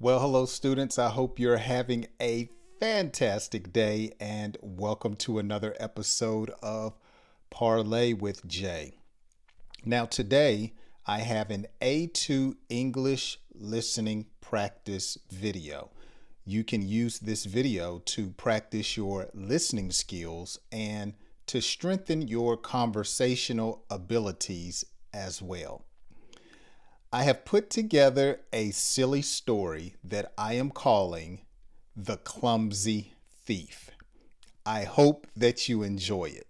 Well, hello, students. I hope you're having a fantastic day and welcome to another episode of Parlay with Jay. Now, today I have an A-2 English listening practice video. You can use this video to practice your listening skills and to strengthen your conversational abilities as well. I have put together a silly story that I am calling The Clumsy Thief. I hope that you enjoy it.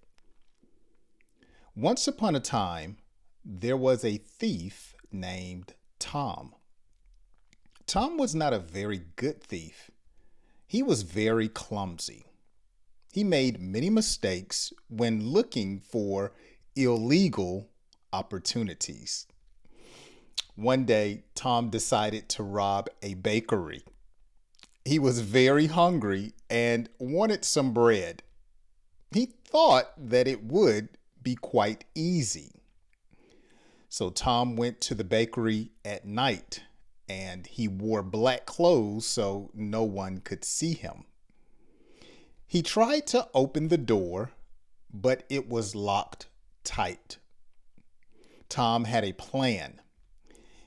Once upon a time, there was a thief named Tom. Tom was not a very good thief. He was very clumsy. He made many mistakes when looking for illegal opportunities. One day, Tom decided to rob a bakery. He was very hungry and wanted some bread. He thought that it would be quite easy. So Tom went to the bakery at night and he wore black clothes so no one could see him. He tried to open the door, but it was locked tight. Tom had a plan.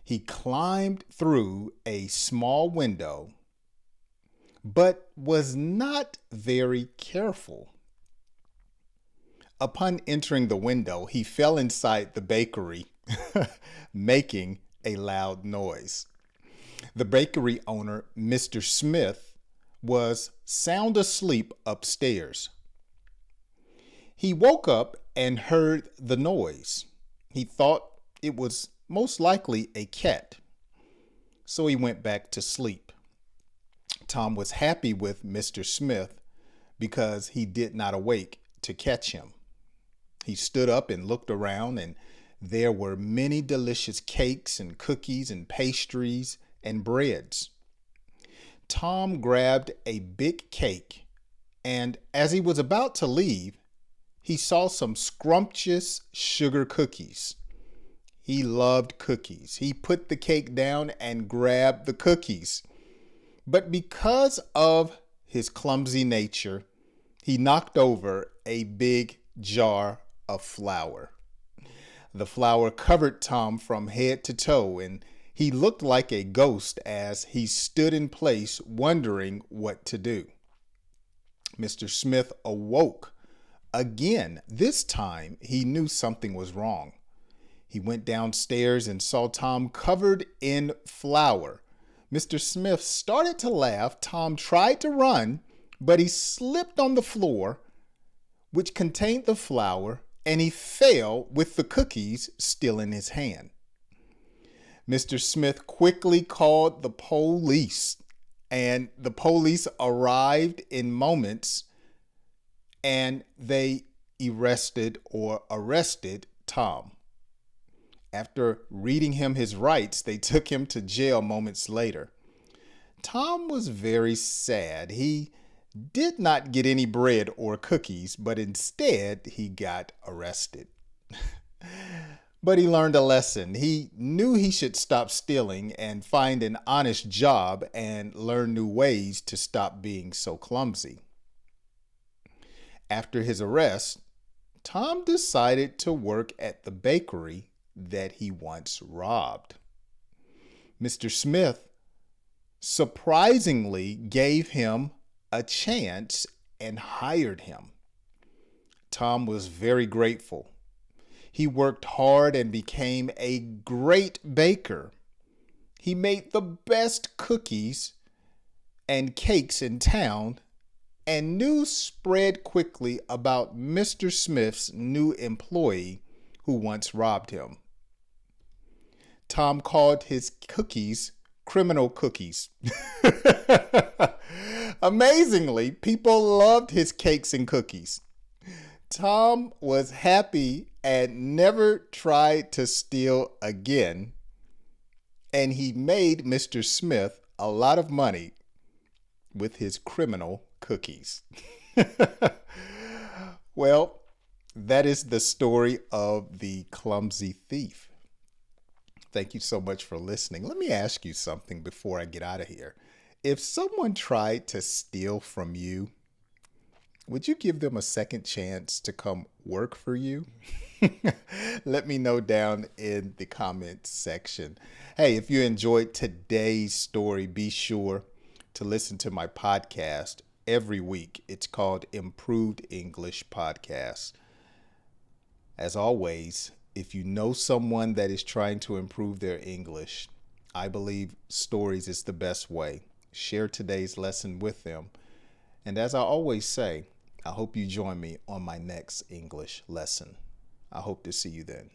He climbed through a small window, but was not very careful. Upon entering the window, he fell inside the bakery, making a loud noise. The bakery owner, Mr. Smith, was sound asleep upstairs. He woke up and heard the noise. He thought it was most likely a cat, so he went back to sleep. Tom was happy with Mr. Smith because he did not awake to catch him. He stood up and looked around, and there were many delicious cakes and cookies and pastries and breads. Tom grabbed a big cake, and as he was about to leave, he saw some scrumptious sugar cookies. He loved cookies. He put the cake down and grabbed the cookies. But because of his clumsy nature, he knocked over a big jar of flour. The flour covered Tom from head to toe, and he looked like a ghost as he stood in place wondering what to do. Mr. Smith awoke again. This time he knew something was wrong. He went downstairs and saw Tom covered in flour. Mr. Smith started to laugh. Tom tried to run, but he slipped on the floor, which contained the flour, and he fell with the cookies still in his hand. Mr. Smith quickly called the police, and the police arrived in moments, and they arrested Tom. After reading him his rights, they took him to jail moments later. Tom was very sad. He did not get any bread or cookies, but instead he got arrested. But he learned a lesson. He knew he should stop stealing and find an honest job and learn new ways to stop being so clumsy. After his arrest, Tom decided to work at the bakery that he once robbed. Mr. Smith surprisingly gave him a chance and hired him. Tom was very grateful. He worked hard and became a great baker. He made the best cookies and cakes in town, and news spread quickly about Mr. Smith's new employee who once robbed him. Tom called his cookies criminal cookies. Amazingly, people loved his cakes and cookies. Tom was happy and never tried to steal again, and he made Mr. Smith a lot of money with his criminal cookies. Well, that is the story of the clumsy thief. Thank you so much for listening. Let me ask you something before I get out of here. If someone tried to steal from you, would you give them a second chance to come work for you? Let me know down in the comments section. Hey, if you enjoyed today's story, be sure to listen to my podcast every week. It's called Improved English Podcast. As always, if you know someone that is trying to improve their English, I believe stories is the best way. Share today's lesson with them. And as I always say, I hope you join me on my next English lesson. I hope to see you then.